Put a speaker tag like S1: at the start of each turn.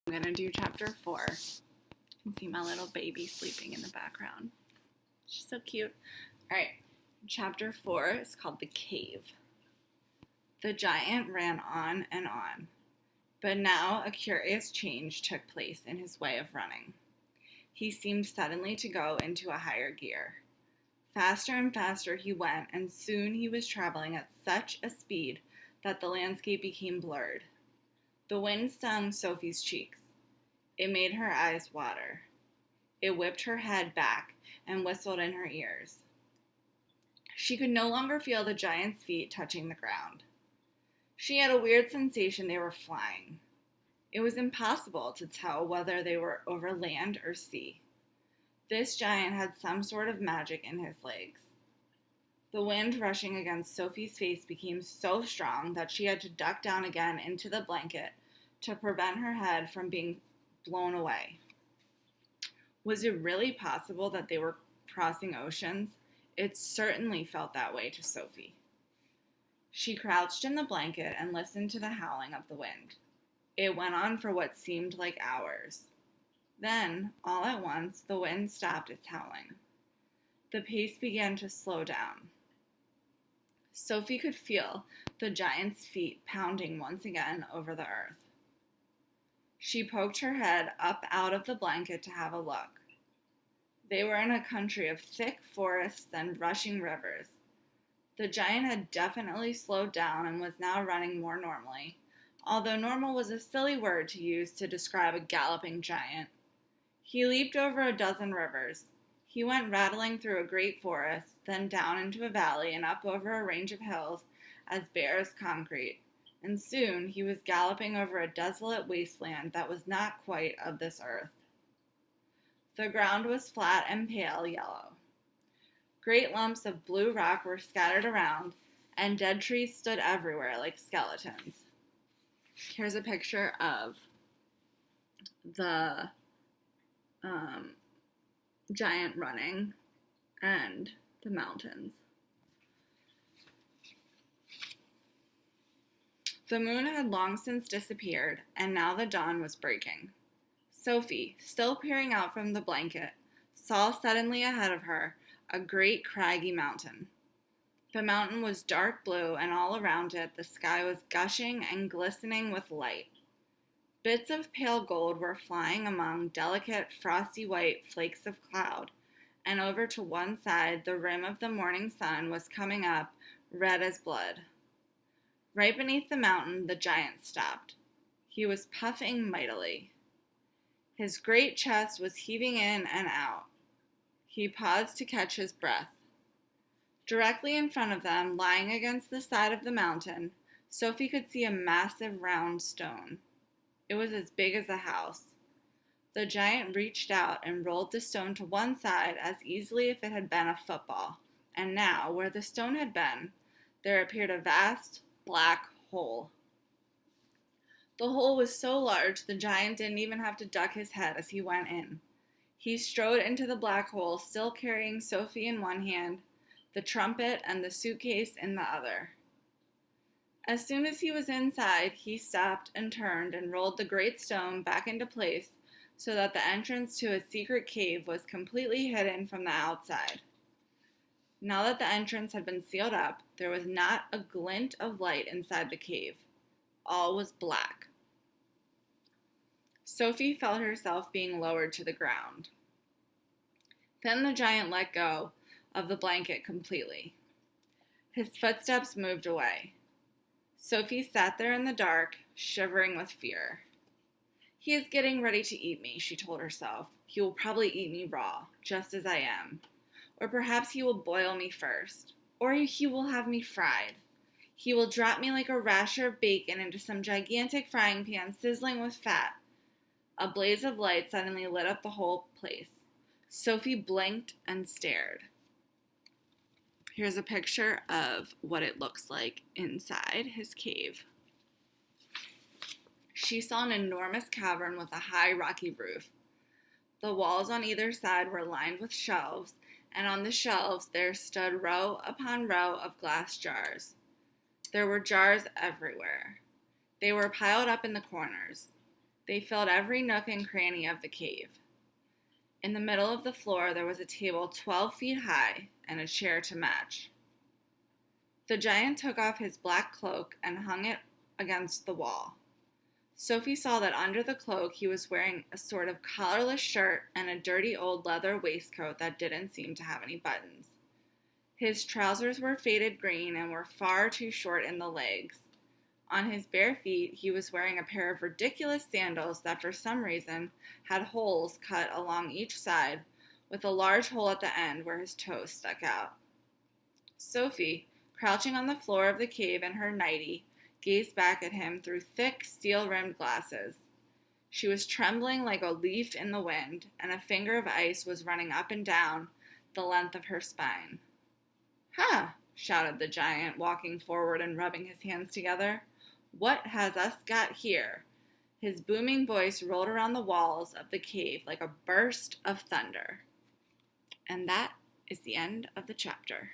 S1: I'm going to do chapter 4. You can see my little baby sleeping in the background. She's so cute. All right, chapter 4 is called The Cave. The giant ran on and on, but now a curious change took place in his way of running. He seemed suddenly to go into a higher gear. Faster and faster he went, and soon he was traveling at such a speed that the landscape became blurred. The wind stung Sophie's cheeks. It made her eyes water. It whipped her head back and whistled in her ears. She could no longer feel the giant's feet touching the ground. She had a weird sensation they were flying. It was impossible to tell whether they were over land or sea. This giant had some sort of magic in his legs. The wind rushing against Sophie's face became so strong that she had to duck down again into the blanket to prevent her head from being blown away. Was it really possible that they were crossing oceans? It certainly felt that way to Sophie. She crouched in the blanket and listened to the howling of the wind. It went on for what seemed like hours. Then, all at once, the wind stopped its howling. The pace began to slow down. Sophie could feel the giant's feet pounding once again over the earth. She poked her head up out of the blanket to have a look. They were in a country of thick forests and rushing rivers. The giant had definitely slowed down and was now running more normally, although normal was a silly word to use to describe a galloping giant. He leaped over a dozen rivers. He went rattling through a great forest, then down into a valley and up over a range of hills as bare as concrete, and soon he was galloping over a desolate wasteland that was not quite of this earth. The ground was flat and pale yellow. Great lumps of blue rock were scattered around, and dead trees stood everywhere like skeletons. Here's a picture of the giant running and the mountains. The moon had long since disappeared, and now the dawn was breaking. Sophie, still peering out from the blanket, saw suddenly ahead of her a great craggy mountain. The mountain was dark blue, and all around it the sky was gushing and glistening with light. Bits of pale gold were flying among delicate, frosty white flakes of cloud, and over to one side the rim of the morning sun was coming up, red as blood. Right beneath the mountain, the giant stopped. He was puffing mightily. His great chest was heaving in and out. He paused to catch his breath. Directly in front of them, lying against the side of the mountain, Sophie could see a massive round stone. It was as big as a house. The giant reached out and rolled the stone to one side as easily if it had been a football, and now, where the stone had been, there appeared a vast, black hole. The hole was so large the giant didn't even have to duck his head as he went in. He strode into the black hole, still carrying Sophie in one hand, the trumpet and the suitcase in the other. As soon as he was inside, he stopped and turned and rolled the great stone back into place so that the entrance to a secret cave was completely hidden from the outside. Now that the entrance had been sealed up, there was not a glint of light inside the cave. All was black. Sophie felt herself being lowered to the ground. Then the giant let go of the blanket completely. His footsteps moved away. Sophie sat there in the dark, shivering with fear. He is getting ready to eat me, she told herself. He will probably eat me raw, just as I am. Or perhaps he will boil me first. Or he will have me fried. He will drop me like a rasher of bacon into some gigantic frying pan sizzling with fat. A blaze of light suddenly lit up the whole place. Sophie blinked and stared. Here's a picture of what it looks like inside his cave. She saw an enormous cavern with a high rocky roof. The walls on either side were lined with shelves, and on the shelves there stood row upon row of glass jars. There were jars everywhere. They were piled up in the corners. They filled every nook and cranny of the cave. In the middle of the floor there was a table 12 feet high and a chair to match. The giant took off his black cloak and hung it against the wall. Sophie saw that under the cloak he was wearing a sort of collarless shirt and a dirty old leather waistcoat that didn't seem to have any buttons. His trousers were faded green and were far too short in the legs. On his bare feet he was wearing a pair of ridiculous sandals that for some reason had holes cut along each side, with a large hole at the end where his toes stuck out. Sophie, crouching on the floor of the cave in her nightie, gazed back at him through thick, steel-rimmed glasses. She was trembling like a leaf in the wind, and a finger of ice was running up and down the length of her spine. "Ha!" shouted the giant, walking forward and rubbing his hands together. "What has us got here?" His booming voice rolled around the walls of the cave like a burst of thunder. And that is the end of the chapter.